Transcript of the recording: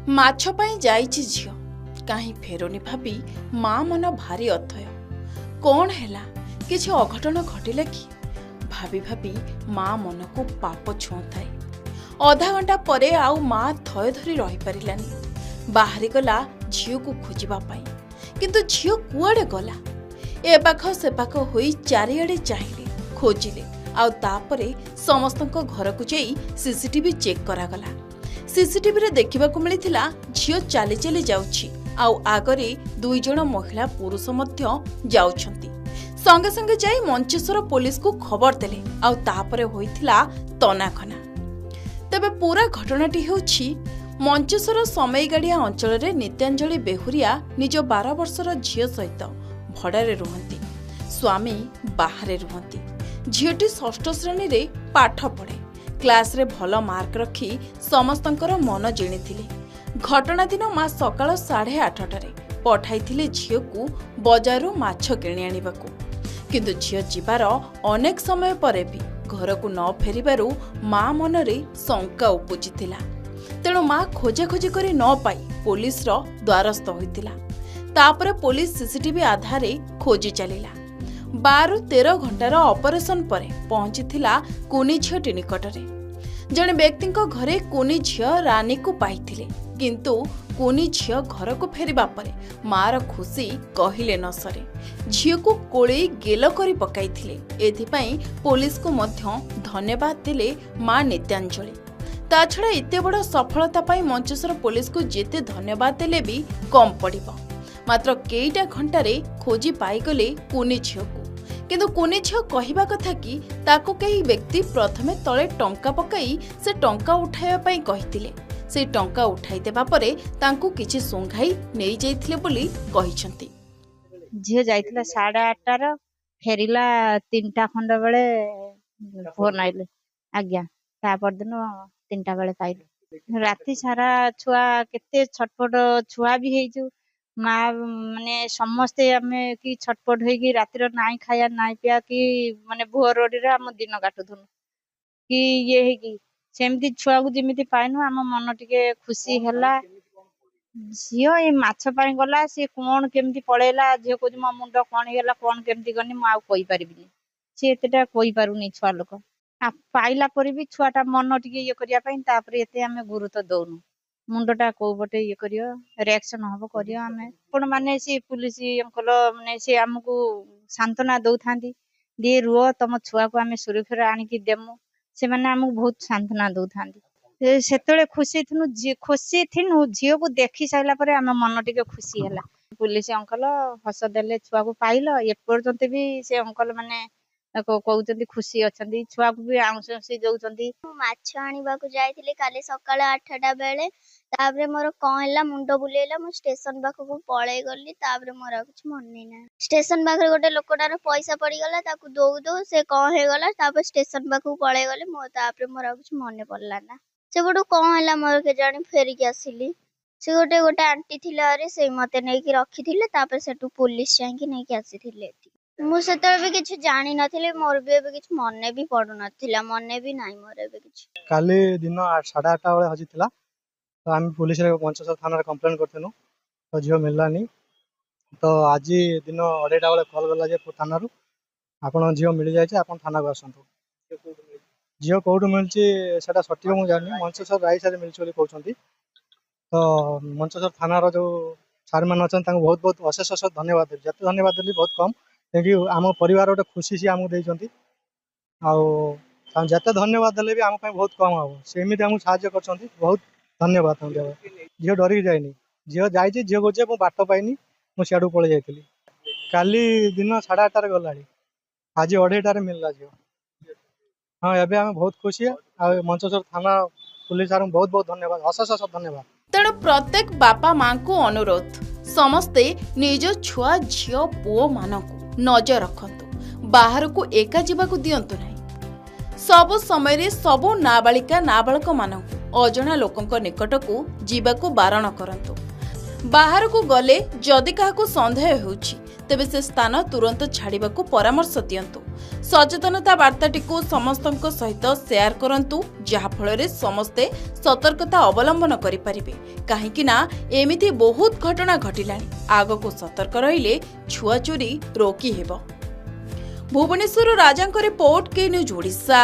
ମାଛ ପାଇଁ ଯାଇଛି ଝିଅ କାହିଁ ଫେରୁନି ଭାବି ମା ମନ ଭାରି ଅଥୟ। କ'ଣ ହେଲା, କିଛି ଅଘଟଣ ଘଟିଲା କି ଭାବି ଭାବି ମା ମନକୁ ପାପ ଛୁଉଁଥାଏ। ଅଧା ଘଣ୍ଟା ପରେ ଆଉ ମା ଥୟ ଧରି ରହିପାରିଲାନି, ବାହାରିଗଲା ଝିଅକୁ ଖୋଜିବା ପାଇଁ। କିନ୍ତୁ ଝିଅ କୁଆଡ଼େ ଗଲା? ଏ ପାଖ ସେ ପାଖ ହୋଇ ଚାରିଆଡ଼େ ଚାହିଁଲେ, ଖୋଜିଲେ। ଆଉ ତାପରେ ସମସ୍ତଙ୍କ ଘରକୁ ଯାଇ ସିସିଟିଭି ଚେକ୍ କରାଗଲା। ସିସିଟିଭିରେ ଦେଖିବାକୁ ମିଳିଥିଲା ଝିଅ ଚାଲି ଚାଲି ଯାଉଛି, ଆଉ ଆଗରେ 2 ଜଣ ମହିଳା ପୁରୁଷ ମଧ୍ୟ ଯାଉଛନ୍ତି। ସଙ୍ଗେ ସଙ୍ଗେ ଯାଇ ମଞ୍ଚେଶ୍ୱର ପୋଲିସକୁ ଖବର ଦେଲେ, ଆଉ ତାପରେ ହୋଇଥିଲା ତନାଖନା। ତେବେ ପୁରା ଘଟଣାଟି ହେଉଛି ମଞ୍ଚେଶ୍ୱର ସମେଇଗାଡ଼ିଆ ଅଞ୍ଚଳରେ ନିତ୍ୟାଞ୍ଜଳି ବେହୁରିଆ ନିଜ 12 ବର୍ଷର ଝିଅ ସହିତ ଭଡ଼ାରେ ରୁହନ୍ତି। ସ୍ୱାମୀ ବାହାରେ ରୁହନ୍ତି। ଝିଅଟି 6ଠ ଶ୍ରେଣୀରେ ପାଠ ପଢ଼େ। କ୍ଲାସରେ ଭଲ ମାର୍କ ରଖି ସମସ୍ତଙ୍କର ମନ ଜିଣିଥିଲେ। ଘଟଣା ଦିନ ମା ସକାଳ 8:30ଟାରେ ପଠାଇଥିଲେ ଝିଅକୁ ବଜାରରୁ ମାଛ କିଣି ଆଣିବାକୁ। କିନ୍ତୁ ଝିଅ ଯିବାର ଅନେକ ସମୟ ପରେ ବି ଘରକୁ ନ ଫେରିବାରୁ ମା ମନରେ ଶଙ୍କା ଉପୁଜିଥିଲା। ତେଣୁ ମା ଖୋଜାଖୋଜି କରି ନ ପାଇ ପୋଲିସର ଦ୍ୱାରସ୍ଥ ହୋଇଥିଲା। ତାପରେ ପୋଲିସ ସିସିଟିଭି ଆଧାରରେ ଖୋଜି ଚାଲିଲା। 12ରୁ 13 ଘଣ୍ଟାର ଅପରେସନ ପରେ ପହଞ୍ଚିଥିଲା କୁନି ଝିଅଟି ନିକଟରେ। ଜଣେ ବ୍ୟକ୍ତିଙ୍କ ଘରେ କୁନି ଝିଅ ରାନୀକୁ ପାଇଥିଲେ। କିନ୍ତୁ କୁନି ଝିଅ ଘରକୁ ଫେରିବା ପରେ ମାର ଖୁସି କହିଲେ ନ ସରେ। ଝିଅକୁ କୋଳେଇ ଗେଲ କରି ପକାଇଥିଲେ। ଏଥିପାଇଁ ପୋଲିସକୁ ମଧ୍ୟ ଧନ୍ୟବାଦ ଦେଲେ ମା ନିତ୍ୟାଞ୍ଜଳି। ତା ଛଡ଼ା ଏତେ ବଡ଼ ସଫଳତା ପାଇଁ ମଞ୍ଚେଶ୍ୱର ପୋଲିସକୁ ଯେତେ ଧନ୍ୟବାଦ ଦେଲେ ବି କମ୍ ପଡ଼ିବ। ମାତ୍ର କେଇଟା ଘଣ୍ଟାରେ ଖୋଜି ପାଇଗଲେ କୁନି ଝିଅକୁ। କିନ୍ତୁ କୁନି ଝିଅ କହିବା କଥା କି ତାକୁ କେହି ବ୍ୟକ୍ତି ପ୍ରଥମେ ତଳେ ଟଙ୍କା ପକାଇ ସେ ଟଙ୍କା ଉଠାଇବା ପାଇଁ କହିଥିଲେ। ସେ ଟଙ୍କା ଉଠାଇ ଦେବା ପରେ ତାଙ୍କୁ କିଛି ସୁଙ୍ଘାଇ ନେଇଯାଇଥିଲେ ବୋଲି କହିଛନ୍ତି। ଝିଅ ଯାଇଥିଲା 8:30ର, ଫେରିଲା 3ଟା ଖଣ୍ଡ ବେଳେ ଫୋନ ଆଇଲେ। ଆଜ୍ଞା, ତା ପରଦିନ 3ଟା ବେଳେ ପାଇଲୁ। ରାତି ସାରା ଛୁଆ କେତେ ଛଟପଟ, ଛୁଆ ବି ହେଇଛୁ। ମା ମାନେ ସମସ୍ତେ ଆମେ କି ଛଟପଟ ହେଇକି ରାତିର ନାଇଁ ଖାଇବା ନାଇଁ ପିଇବା କି ମାନେ ଭୋରରେ ଆମ ଦିନ କାଟୁଥିଲୁ କି ଇଏ ହେଇକି। ସେମିତି ଛୁଆକୁ ଯେମିତି ପାଇନୁ ଆମ ମନ ଟିକେ ଖୁସି ହେଲା। ଝିଅ ଏଇ ମାଛ ପାଇଁ ଗଲା, ସିଏ କଣ କେମିତି ପଳେଇଲା। ଝିଅ କହୁଛି ମୋ ମୁଣ୍ଡ କଣ ହେଇଗଲା, କଣ କେମିତି ଗନି, ମୁଁ ଆଉ କହିପାରିବିନି। ସିଏ ଏତେଟା କହିପାରୁନି ଛୁଆ ଲୋକ। ପାଇଲା ପରେ ବି ଛୁଆଟା ମନ ଟିକେ ଇଏ କରିବା ପାଇଁ ତାପରେ ଏତେ ଆମେ ଗୁରୁତ୍ୱ ଦଉନୁ। ମୁଣ୍ଡଟା କୋଉ ପଟେ ଇଏ କରିବ, ରିଆକ୍ସନ ହବ କରିବ। ଆମେ ଆପଣ ମାନେ ସେ ପୁଲିସ ଅଙ୍କଲ ମାନେ ସେ ଆମକୁ ସାନ୍ତ୍ୱନା ଦଉଥାନ୍ତି, ଦିଏ ରୁହ ତମ ଛୁଆକୁ ଆମେ ସୁରକ୍ଷାରେ ଆଣିକି ଦେମୁ। ସେମାନେ ଆମକୁ ବହୁତ ସାନ୍ତ୍ୱନା ଦଉଥାନ୍ତି। ସେତେବେଳେ ଖୁସି ଥିନୁ। ଝିଅକୁ ଦେଖି ସାରିଲା ପରେ ଆମ ମନ ଟିକେ ଖୁସି ହେଲା। ପୁଲିସ ଅଙ୍କଲ ହସ ଦେଲେ, ଛୁଆକୁ ପାଇଲ। ଏପର୍ଯ୍ୟନ୍ତ ବି ସେ ଅଙ୍କଲ ମାନେ କହୁଛନ୍ତି ଖୁସି ଅଛନ୍ତି, ଛୁଆକୁ ବି ଆଉଁସି ଦଉଛନ୍ତି। ମୁଁ ମାଛ ଆଣିବାକୁ ଯାଇଥିଲି କାଲି ସକାଳ 8ଟା ବେଳେ। ତାପରେ ମୋର କଣ ହେଲା, ମୁଣ୍ଡ ବୁଲେଇଲା, ମୁଁ ଷ୍ଟେସନ ପାଖକୁ ପଳେଇ ଗଲି। ତାପରେ ମୋର ଆଉ କିଛି ମନେ ନାହିଁ। ଷ୍ଟେସନ ପାଖରେ ଗୋଟେ ଲୋକଟାର ପଇସା ପଡିଗଲା, ତାକୁ ଦଉ ଦଉ ସେ କଣ ହେଇଗଲା। ତାପରେ ଷ୍ଟେସନ ପାଖକୁ ପଳେଇ ଗଲି। ତାପରେ ମୋର ଆଉ କିଛି ମନେ ପଡିଲା ନା। ସେପଟୁ କଣ ହେଲା ମୋର କେଜାଣି, ଫେରିକି ଆସିଲି। ସେ ଗୋଟେ ଆଣ୍ଟି ଥିଲା, ସେ ମତେ ନେଇକି ରଖିଥିଲେ। ତାପରେ ସେଠୁ ପୋଲିସ ଯାଇକି ନେଇକି ଆସିଥିଲେ। ମୁଁ ସେତେବେଳେ ବି କିଛି ଜାଣିନଥିଲି, ମୋର ବି ଏବେ କିଛି ମନେ ବି ପଡୁନଥିଲା, ମନେ ବି ନାହିଁ ମୋର ଏବେ କିଛି। କାଲି ଦିନ 8:30 ବେଳେ ହଜିଥିଲା। ତ ଆମେ ପୁଲିସରେ ମଞ୍ଚେଶ୍ୱର ଥାନାରେ କମ୍ପ୍ଲେନ୍ କରିଥିଲୁ। ତ ଝିଅ ମିଳିଲାନି। ତ ଆଜି ଦିନ 2:30 ବେଳେ କଲ୍ ଗଲା ଯେ ଥାନାରୁ, ଆପଣ ଝିଅ ମିଳିଯାଇଛି, ଆପଣ ଥାନାକୁ ଆସନ୍ତୁ। ଝିଅ କେଉଁଠୁ ମିଳିଛି ସେଇଟା ସଠିକ ମୁଁ ଜାଣିନି। ମଞ୍ଚେଶ୍ୱର ରାଇସାରେ ମିଳିଛି ବୋଲି କହୁଛନ୍ତି। ତ ମଞ୍ଚେଶ୍ୱର ଥାନାର ଯେଉଁ ସାର୍ମାନେ ଅଛନ୍ତି ତାଙ୍କୁ ବହୁତ ବହୁତ ଅଶେଷ ଧନ୍ୟବାଦ ଦେବି। ଯେତେ ଧନ୍ୟବାଦ ଦେଲି ବହୁତ କମ୍। କାହିଁକି ଆମ ପରିବାର ଗୋଟେ ଖୁସି ସିଏ ଆମକୁ ଦେଇଛନ୍ତି। ଆଉ ଯେତେ ଧନ୍ୟବାଦ ଦେଲେ ବି ଆମ ପାଇଁ ବହୁତ କମ୍ ହବ। ସେ ଏମିତି ଆମକୁ ସାହାଯ୍ୟ କରିଛନ୍ତି, ବହୁତ ଧନ୍ୟବାଦ ତାଙ୍କୁ ଦେବ। ଝିଅ ଡରିକି ଯାଇନି, ଝିଅ ଯାଇଛି। ଝିଅ କହୁଛି ମୁଁ ବାଟ ପାଇନି, ମୁଁ ସିଆଡ଼କୁ ପଳେଇ ଯାଇଥିଲି। କାଲି ଦିନ 8:30ରେ ଗଲାଣି, ଆଜି 2:30ରେ ମିଳିଲା ଝିଅ। ହଁ, ଏବେ ଆମେ ବହୁତ ଖୁସି। ଆଉ ମଞ୍ଚେଶ୍ୱର ଥାନା ପୁଲିସ ସାର୍ଙ୍କୁ ବହୁତ ବହୁତ ଧନ୍ୟବାଦ, ଅଶେଷ ଧନ୍ୟବାଦ। ତେଣୁ ପ୍ରତ୍ୟେକ ବାପା ମାଙ୍କୁ ଅନୁରୋଧ, ସମସ୍ତେ ନିଜ ଛୁଆ ଝିଅ ପୁଅ ମାନଙ୍କୁ ନଜର ରଖନ୍ତୁ। ବାହାରକୁ ଏକା ଯିବାକୁ ଦିଅନ୍ତୁ ନାହିଁ। ସବୁ ସମୟରେ ସବୁ ନାବାଳିକା ନାବାଳକ ମାନଙ୍କୁ ଅଜଣା ଲୋକଙ୍କ ନିକଟକୁ ଯିବାକୁ ବାରଣ କରନ୍ତୁ। ବାହାରକୁ ଗଲେ ଯଦି କାହାକୁ ସନ୍ଦେହ ହେଉଛି ତେବେ ସେ ସ୍ଥାନ ତୁରନ୍ତ ଛାଡ଼ିବାକୁ ପରାମର୍ଶ ଦିଅନ୍ତୁ। ସଚେତନତା ବାର୍ତ୍ତାଟିକୁ ସମସ୍ତଙ୍କ ସହିତ ସେୟାର କରନ୍ତୁ, ଯାହାଫଳରେ ସମସ୍ତେ ସତର୍କତା ଅବଲମ୍ବନ କରିପାରିବେ। କାହିଁକି ନା ଏମିତି ବହୁତ ଘଟଣା ଘଟିଲାଣି। ଆଗକୁ ସତର୍କ ରହିଲେ ଛୁଆ ଚୋରି ରୋକି ହେବ। ଭୁବନେଶ୍ୱର ରାଜାଙ୍କ ରିପୋର୍ଟ, କେ ନ୍ୟୁଜ୍ ଓଡ଼ିଶା।